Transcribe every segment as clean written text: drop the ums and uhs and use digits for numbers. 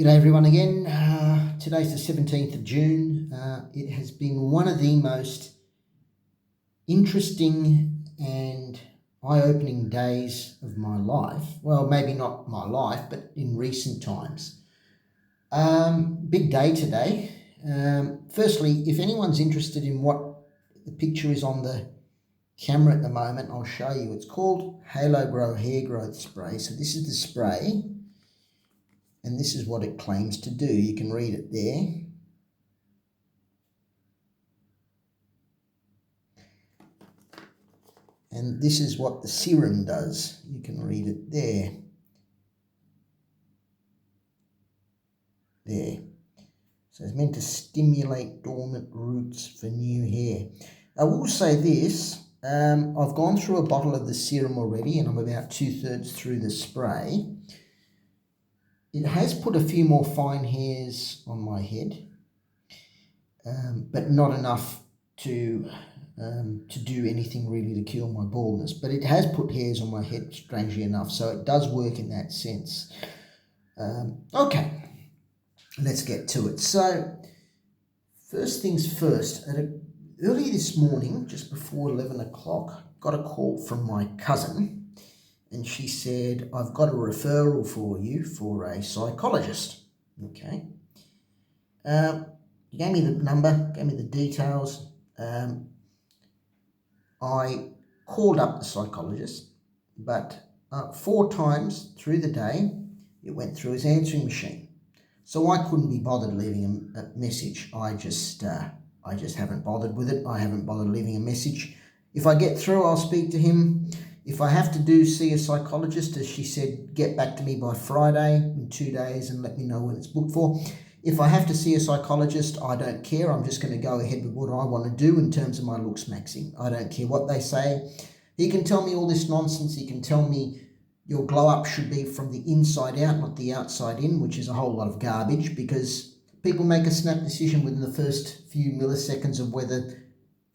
G'day everyone again. Today's the 17th of June. It has been one of the most interesting and eye-opening days of my life. Well, maybe not my life, but in recent times. Big day today. Firstly, if anyone's interested in what the picture is on the camera at the moment, I'll show you. It's called Halo Grow Hair Growth Spray. So this is the spray. And this is what it claims to do. You can read it there. And this is what the serum does. You can read it there. There. So it's meant to stimulate dormant roots for new hair. I will say this. I've gone through a bottle of the serum already and I'm about 2/3 through the spray. It has put a few more fine hairs on my head, but not enough to do anything really to cure my baldness. But it has put hairs on my head, strangely enough, so it does work in that sense. Okay, let's get to it. So, first things first, early this morning, just before 11 o'clock, got a call from my cousin. And she said, I've got a referral for you for a psychologist. Okay. Gave me the number, gave me the details. I called up the psychologist, but 4 times through the day, it went through his answering machine. So I couldn't be bothered leaving him a message. I just haven't bothered with it. I haven't bothered leaving a message. If I get through, I'll speak to him. If I have to see a psychologist, as she said, get back to me by Friday in 2 days and let me know when it's booked for. If I have to see a psychologist, I don't care. I'm just going to go ahead with what I want to do in terms of my looks maxing. I don't care what they say. He can tell me all this nonsense. He can tell me your glow up should be from the inside out, not the outside in, which is a whole lot of garbage because people make a snap decision within the first few milliseconds of whether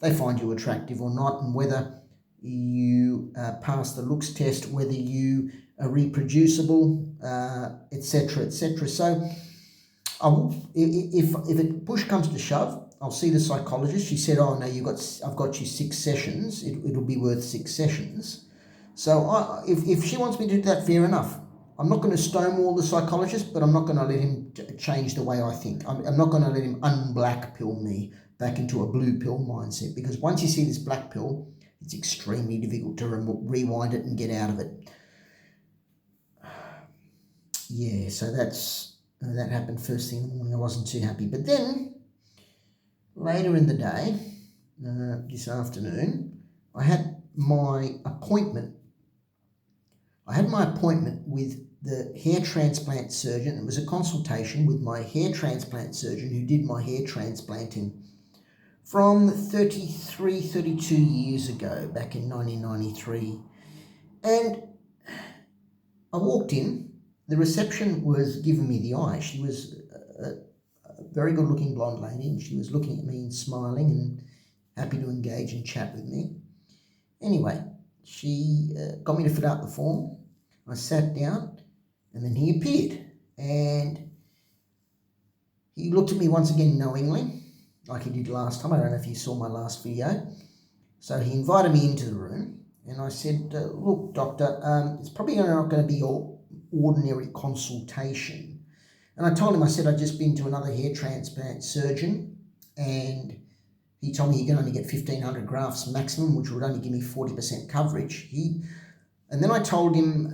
they find you attractive or not and whether you pass the looks test, whether you are reproducible, etc., etc. So if it push comes to shove, I'll see the psychologist. She said, oh no, I've got you 6 sessions. It'll be worth 6 sessions. So if she wants me to do that, fair enough. I'm not going to stonewall the psychologist, but I'm not going to let him change the way I think. I'm not going to let him unblack pill me back into a blue pill mindset, because once you see this black pill, it's extremely difficult to rewind it and get out of it. Yeah, so that happened first thing in the morning. I wasn't too happy. But then, later in the day, this afternoon, I had my appointment. With the hair transplant surgeon. It was a consultation with my hair transplant surgeon who did my hair transplanting from 32 years ago, back in 1993. And I walked in, the reception was giving me the eye. She was a very good looking blonde lady, and she was looking at me and smiling and happy to engage and chat with me. Anyway, she got me to fill out the form. I sat down and then he appeared and he looked at me once again knowingly, like he did last time. I don't know if you saw my last video. So he invited me into the room and I said, look, doctor, it's probably not going to be your ordinary consultation. And I told him, I said, I'd just been to another hair transplant surgeon and he told me you can only get 1,500 grafts maximum, which would only give me 40% coverage. And then I told him,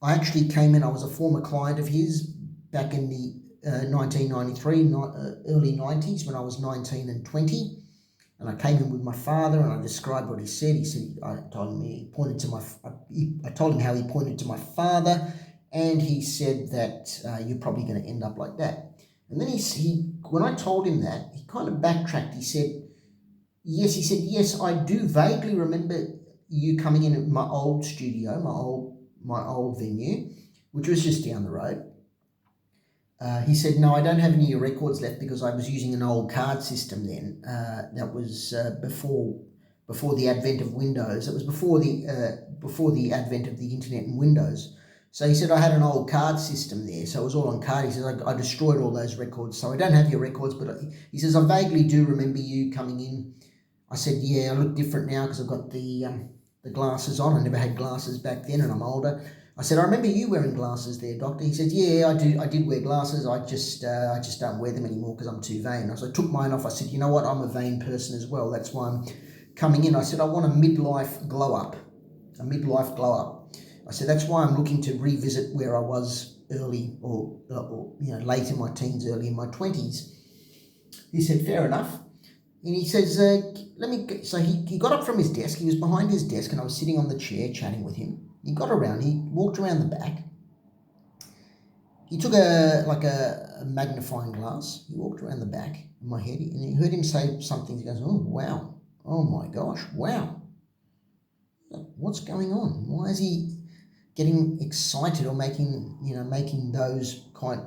I actually came in, I was a former client of his back in the 1993, early 90s, when I was 19 and 20. And I came in with my father and I described what he said. I told him how he pointed to my father, and he said that you're probably going to end up like that. And then when I told him that, he kind of backtracked. He said, yes, I do vaguely remember you coming in at my old studio, my old venue, which was just down the road. He said, no, I don't have any of your records left because I was using an old card system then. That was before the advent of Windows. It was before the advent of the internet and Windows. So he said I had an old card system there, so it was all on card. He says I destroyed all those records, so I don't have your records, but he says I vaguely do remember you coming in. I said, yeah, I look different now because I've got the glasses on. I never had glasses back then, and I'm older. I said, I remember you wearing glasses there, doctor. He said, yeah, I did wear glasses. I just don't wear them anymore because I'm too vain. So I took mine off. I said, you know what? I'm a vain person as well. That's why I'm coming in. I said, I want a midlife glow up. I said, that's why I'm looking to revisit where I was early or late in my teens, early in my 20s. He said, fair enough. And he says, so he got up from his desk. He was behind his desk and I was sitting on the chair chatting with him. He got around, he walked around the back. He took a magnifying glass. He walked around the back of my head and he heard him say something. He goes, oh, wow. Oh my gosh, wow. What's going on? Why is he getting excited or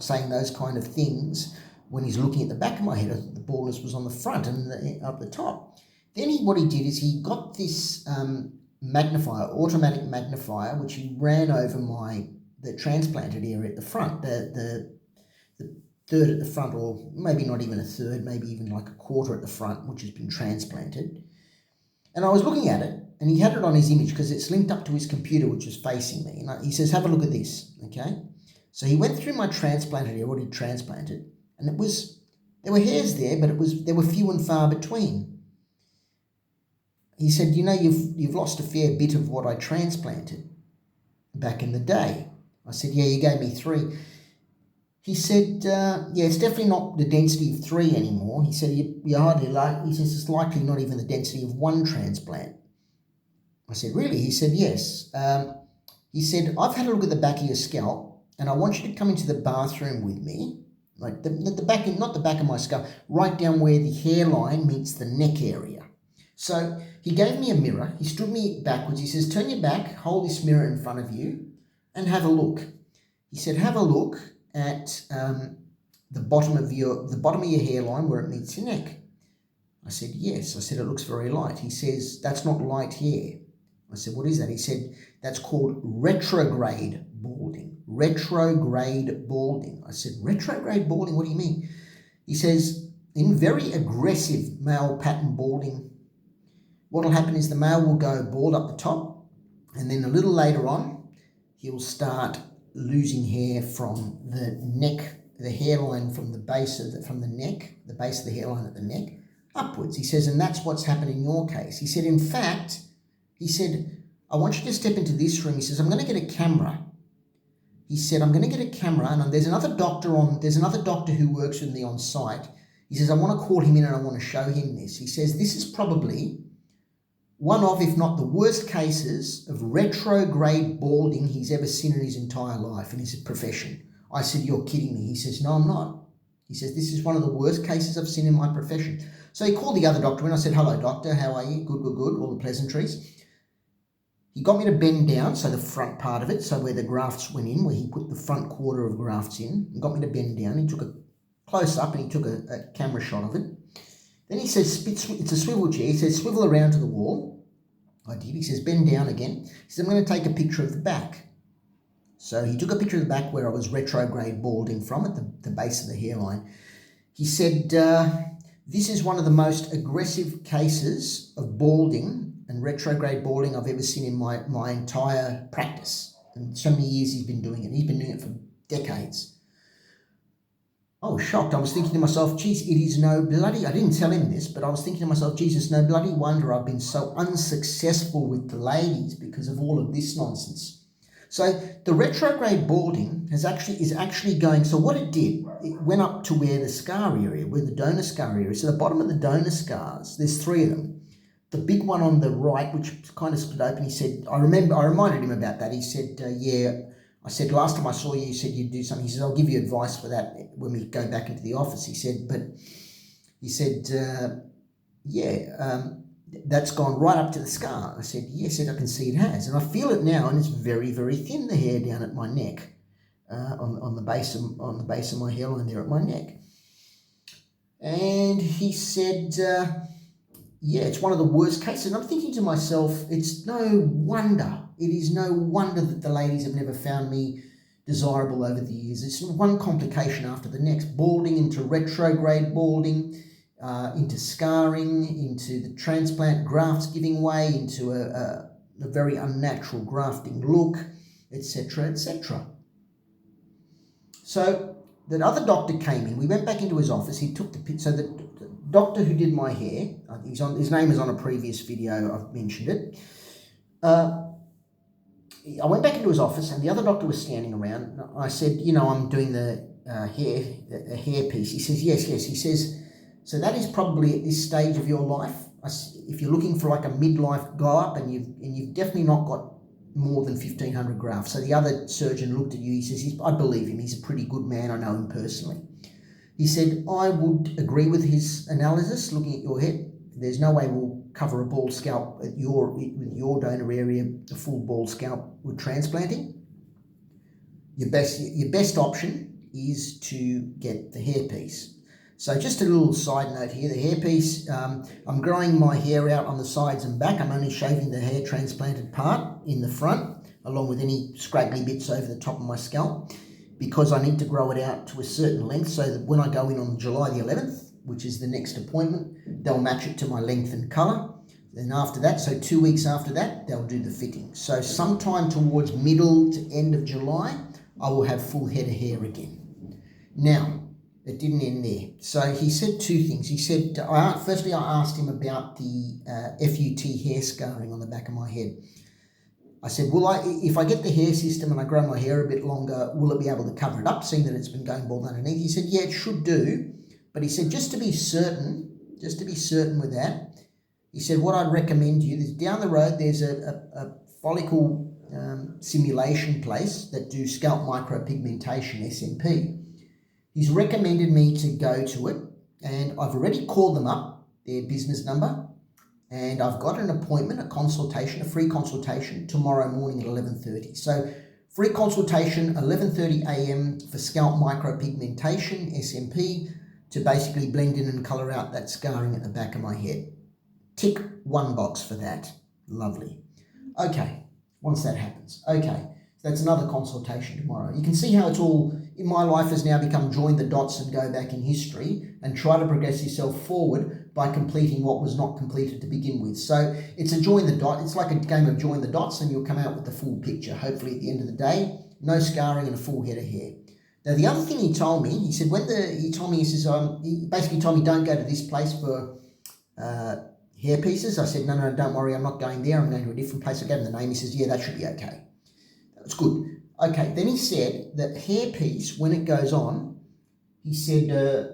saying those kind of things when he's looking at the back of my head? I thought the baldness was on the front and up the top. Then what he did is he got this automatic magnifier, which he ran over the transplanted area at the front, the third at the front, or maybe not even a third, maybe even like a quarter at the front, which has been transplanted. And I was looking at it, and he had it on his image because it's linked up to his computer, which was facing me. And he says, have a look at this, okay? So he went through my transplanted area, what he'd transplanted, and there were hairs there, but there were few and far between. He said, you've lost a fair bit of what I transplanted back in the day. I said, yeah, you gave me 3. He said, yeah, it's definitely not the density of 3 anymore. He said, you're hardly like, he says, it's likely not even the density of 1 transplant. I said, really? He said, yes. He said, I've had a look at the back of your scalp and I want you to come into the bathroom with me, like the back, not the back of my scalp, right down where the hairline meets the neck area. So he gave me a mirror. He stood me backwards. He says, turn your back, hold this mirror in front of you and have a look. He said, have a look at the bottom of your hairline where it meets your neck. I said, yes. I said, it looks very light. He says, that's not light hair. I said, what is that? He said, that's called retrograde balding. Retrograde balding. I said, retrograde balding? What do you mean? He says, in very aggressive male pattern balding, what will happen is the male will go bald up the top, and then a little later on, he'll start losing hair from the neck, the hairline from the base of the base of the hairline at the neck, upwards. He says, and that's what's happened in your case. He said, in fact, I want you to step into this room. He says, I'm going to get a camera. He said, I'm going to get a camera, and there's another doctor who works with me on site. He says, I want to call him in and I want to show him this. He says, this is probably one of, if not the worst cases of retrograde balding he's ever seen in his entire life in his profession. I said, you're kidding me. He says, no, I'm not. He says, this is one of the worst cases I've seen in my profession. So he called the other doctor in. I said, hello, doctor. How are you? Good, all the pleasantries. He got me to bend down, so the front part of it, so where the grafts went in, where he put the front quarter of grafts in, he got me to bend down. He took a close up and he took a camera shot of it. Then he says, it's a swivel chair. He says, swivel around to the wall. I did. He says, bend down again. He says, I'm going to take a picture of the back. So he took a picture of the back where I was retrograde balding from at the base of the hairline. He said, this is one of the most aggressive cases of balding and retrograde balding I've ever seen in my entire practice. And so many years he's been doing it. He's been doing it for decades. I was shocked. I was thinking to myself, geez, it is no bloody, I didn't tell him this, but I was thinking to myself, Jesus, no bloody wonder I've been so unsuccessful with the ladies because of all of this nonsense. So the retrograde balding is actually going, so what it did, it went up to where the scar area, where the donor scar area. So the bottom of the donor scars, there's 3 of them. The big one on the right, which kind of split open, he said, I reminded him about that. He said, yeah, I said, last time I saw you, you said you'd do something. He said, I'll give you advice for that when we go back into the office. He said, that's gone right up to the scar. I said, yes, I can see it has. And I feel it now, and it's very, very thin, the hair down at my neck, on the base of my hairline there at my neck. And he said, yeah, it's one of the worst cases. And I'm thinking to myself, it's no wonder It is no wonder that the ladies have never found me desirable over the years. It's one complication after the next. Balding into retrograde balding, into scarring, into the transplant grafts giving way, into a very unnatural grafting look, etc., etc. So the other doctor came in. We went back into his office. He took the picture. So the doctor who did my hair, his name is on a previous video, I've mentioned it. I went back into his office and the other doctor was standing around. I said, I'm doing the hair piece. He says, yes. He says, so that is probably at this stage of your life. If you're looking for like a midlife glow up and you've definitely not got more than 1,500 grafts. So the other surgeon looked at you. He says, I believe him. He's a pretty good man. I know him personally. He said, I would agree with his analysis looking at your head. There's no way we'll cover a bald scalp with your donor area, a full bald scalp with transplanting. Your best option is to get the hairpiece. So just a little side note here, the hairpiece, I'm growing my hair out on the sides and back. I'm only shaving the hair transplanted part in the front, along with any scraggly bits over the top of my scalp, because I need to grow it out to a certain length so that when I go in on July the 11th, which is the next appointment, they'll match it to my length and colour. Then after that, so 2 weeks after that, they'll do the fitting. So sometime towards middle to end of July, I will have full head of hair again. Now, it didn't end there. So he said two things. He said, firstly, I asked him about the FUT hair scarring on the back of my head. I said, if I get the hair system and I grow my hair a bit longer, will it be able to cover it up, seeing that it's been going bald underneath? He said, yeah, it should do. But he said, just to be certain with that, he said, what I'd recommend you is down the road, there's a follicle simulation place that do scalp micropigmentation, SMP. He's recommended me to go to it, and I've already called them up, their business number, and I've got an appointment, a free consultation tomorrow morning at 11:30. So free consultation, 11:30 a.m. for scalp micropigmentation, SMP, to basically blend in and colour out that scarring at the back of my head. Tick one box for that. Lovely. Okay, once that happens. Okay, that's another consultation tomorrow. You can see how it's all, in my life, has now become join the dots and go back in history and try to progress yourself forward by completing what was not completed to begin with. So it's a join the dot. It's like a game of join the dots and you'll come out with the full picture, hopefully at the end of the day. No scarring and a full head of hair. Now, the other thing he told me, he said, he basically told me don't go to this place for hair pieces. I said, no, don't worry, I'm not going there. I'm going to a different place. I gave him the name. He says, yeah, that should be okay. That's good. Okay, then he said that hair piece, when it goes on, he said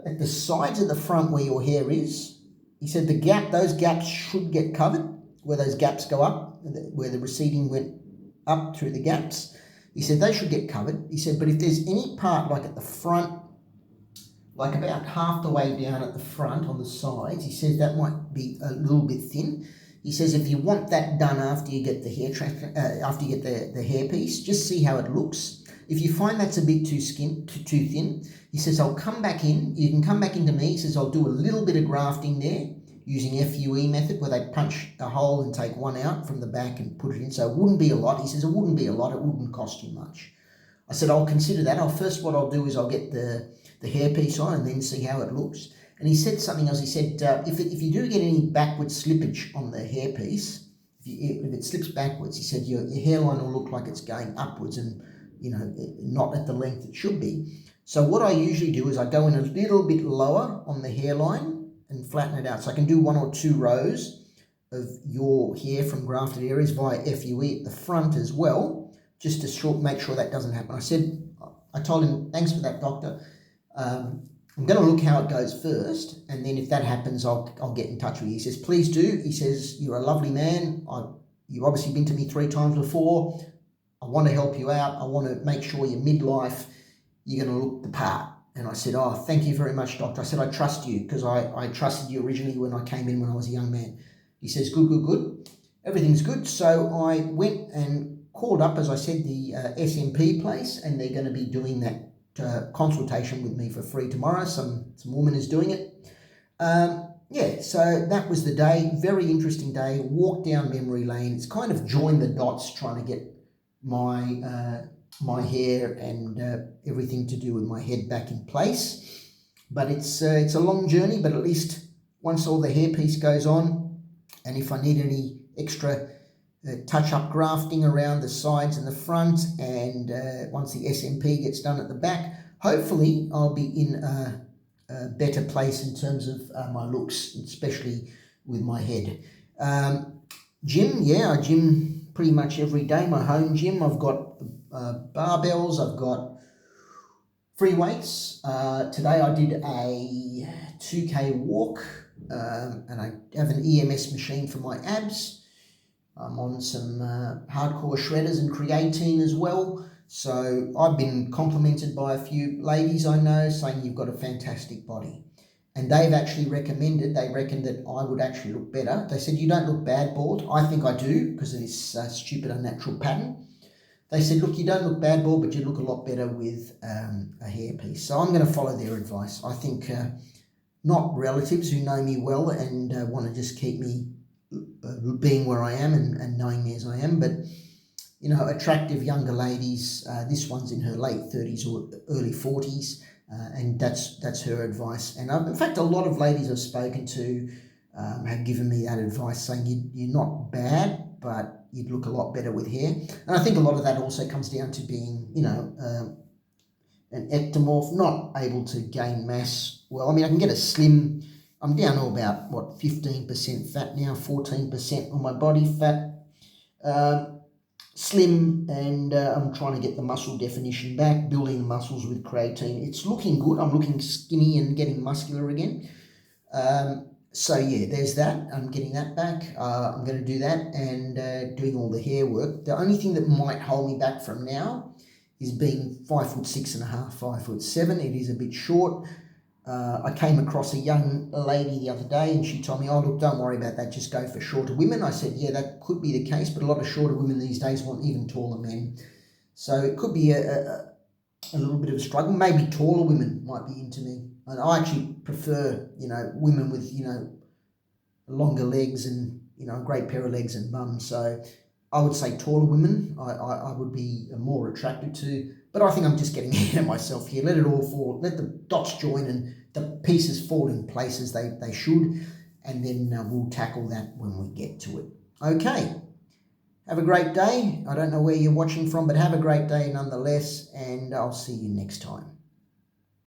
at the sides of the front where your hair is, he said those gaps should get covered, where those gaps go up, where the receding went up through the gaps. He said they should get covered. He said, but if there's any part like at the front, like about half the way down at the front on the sides, he says that might be a little bit thin. He says if you want that done after you get the the hair piece, just see how it looks. If you find that's a bit too thin, he says I'll come back in. You can come back into me. He says I'll do a little bit of grafting there using FUE method, where they punch a hole and take one out from the back and put it in. So it wouldn't be a lot. He says it wouldn't be a lot. It wouldn't cost you much. I said I'll consider that. What I'll do is I'll get the hair piece on and then see how it looks. And he said something else. He said, if you do get any backward slippage on the hair piece, if it slips backwards, he said your hairline will look like it's going upwards and, not at the length it should be. So what I usually do is I go in a little bit lower on the hairline and flatten it out. So I can do 1 or 2 rows of your hair from grafted areas via FUE at the front as well, just to make sure that doesn't happen. I told him, thanks for that, doctor. I'm going to look how it goes first, and then if that happens, I'll get in touch with you. He says, please do. He says, you're a lovely man. You've obviously been to me 3 times before. I want to help you out. I want to make sure you're midlife. You're going to look the part. And I said, oh, thank you very much, doctor. I said, I trust you because I trusted you originally when I came in when I was a young man. He says, good. Everything's good. So I went and called up, as I said, the SMP place, and they're going to be doing that consultation with me for free tomorrow. Some woman is doing it. yeah, so that was the day. Very interesting day. Walked down memory lane. It's kind of joined the dots trying to get my hair and everything to do with my head back in place. But it's a long journey. But at least once all the hairpiece goes on, and if I need any extra touch-up grafting around the sides and the front, and once the SMP gets done at the back, hopefully I'll be in a better place in terms of my looks, especially with my head. Gym, yeah, I gym pretty much every day. My home gym, I've got barbells, I've got free weights. Today I did a 2K walk, and I have an EMS machine for my abs. I'm on some hardcore shredders and creatine as well. So I've been complimented by a few ladies I know saying you've got a fantastic body. And they've actually recommended, they reckon that I would actually look better. They said, you don't look bad bald. I think I do because of this stupid unnatural pattern. They said, look, you don't look bad bald, but you look a lot better with a hairpiece. So I'm going to follow their advice. I think not relatives who know me well and want to just keep me being where I am and knowing me as I am, but you know, attractive younger ladies. This one's in her late 30s or early 40s, and that's her advice. And in fact, a lot of ladies I've spoken to have given me that advice, saying you're not bad, but you'd look a lot better with hair. And I think a lot of that also comes down to being, you know, an ectomorph, not able to gain mass. Well, I mean, I can get a slim. I'm down to about, 15% fat now, 14% on my body fat. Slim, and I'm trying to get the muscle definition back, building the muscles with creatine. It's looking good. I'm looking skinny and getting muscular again. So yeah, there's that. I'm getting that back. I'm going to do that and doing all the hair work. The only thing that might hold me back from now is being 5'6.5", 5'7". It is a bit short. I came across a young lady the other day and she told me, oh, look, don't worry about that, just go for shorter women. I said, yeah, that could be the case, but a lot of shorter women these days want even taller men. So it could be a little bit of a struggle. Maybe taller women might be into me. And I actually prefer, you know, women with, you know, longer legs and, you know, a great pair of legs and bum. So I would say taller women I would be more attracted to. But I think I'm just getting ahead of myself here. Let it all fall. Let the dots join and the pieces fall in place as they should. And then we'll tackle that when we get to it. Okay. Have a great day. I don't know where you're watching from, but have a great day nonetheless. And I'll see you next time.